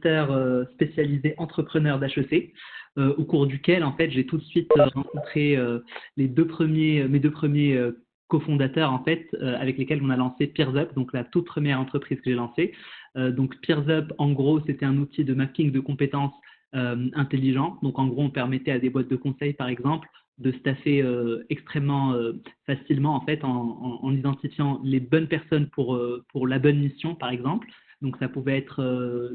master spécialisé entrepreneur d'HEC, au cours duquel, en fait, j'ai tout de suite rencontré mes deux premiers cofondateurs, en fait, avec lesquels on a lancé PeersUp, donc la toute première entreprise que j'ai lancée. Donc PeersUp, en gros, c'était un outil de mapping de compétences intelligent. Donc, en gros, on permettait à des boîtes de conseil, par exemple, de staffer extrêmement facilement, en fait, en identifiant les bonnes personnes pour la bonne mission, par exemple. Donc, ça pouvait être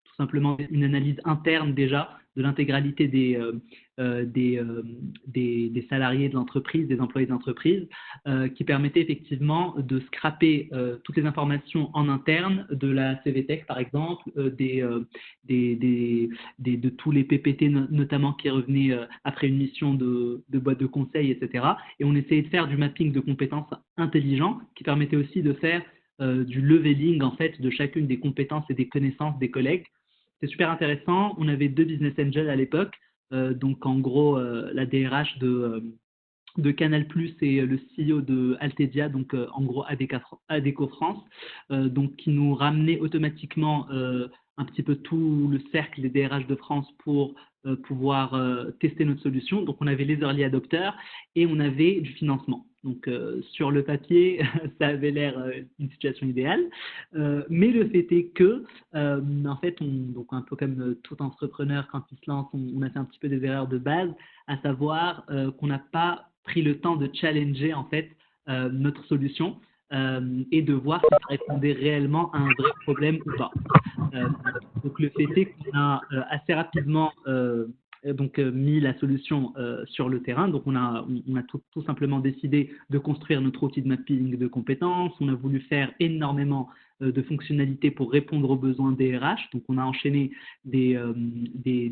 tout simplement une analyse interne déjà de l'intégralité des salariés de l'entreprise, des employés de l'entreprise, qui permettait effectivement de scraper toutes les informations en interne de la CVTech, par exemple, de tous les PPT notamment qui revenaient après une mission de boîte de conseil, etc. Et on essayait de faire du mapping de compétences intelligent qui permettait aussi de faire du leveling en fait de chacune des compétences et des connaissances des collègues. C'est super intéressant. On avait 2 business angels à l'époque, donc en gros la DRH de Canal+ et le CEO de Altedia, donc en gros Adecco France, donc qui nous ramenait automatiquement un petit peu tout le cercle des DRH de France pour pouvoir tester notre solution. Donc on avait les early adopters et on avait du financement. Donc sur le papier, ça avait l'air une situation idéale, mais le fait est que, en fait, donc un peu comme tout entrepreneur quand il se lance, on a fait un petit peu des erreurs de base, à savoir qu'on n'a pas pris le temps de challenger en fait notre solution et de voir si ça répondait réellement à un vrai problème ou pas. Donc le fait est qu'on a assez rapidement mis la solution sur le terrain. Donc on a tout simplement décidé de construire notre outil de mapping de compétences. On a voulu faire énormément de fonctionnalités pour répondre aux besoins des RH. Donc on a enchaîné des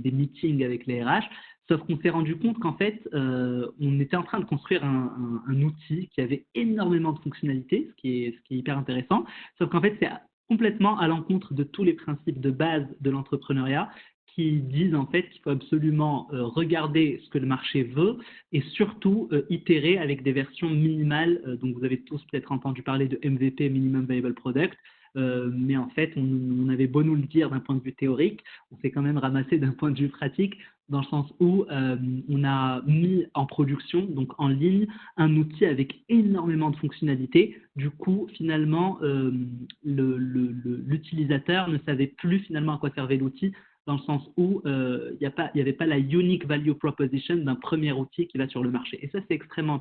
meetings avec les RH. Sauf qu'on s'est rendu compte qu'en fait, on était en train de construire un outil qui avait énormément de fonctionnalités, ce qui est hyper intéressant. Sauf qu'en fait, c'est complètement à l'encontre de tous les principes de base de l'entrepreneuriat qui disent en fait qu'il faut absolument regarder ce que le marché veut et surtout itérer avec des versions minimales. Donc vous avez tous peut-être entendu parler de MVP, Minimum Viable Product. Mais en fait, on avait beau nous le dire d'un point de vue théorique, on s'est quand même ramassé d'un point de vue pratique, dans le sens où on a mis en production, donc en ligne, un outil avec énormément de fonctionnalités. Du coup, finalement, l'utilisateur ne savait plus finalement à quoi servait l'outil, dans le sens où il n'y avait pas la unique value proposition d'un premier outil qui va sur le marché. Et ça, c'est extrêmement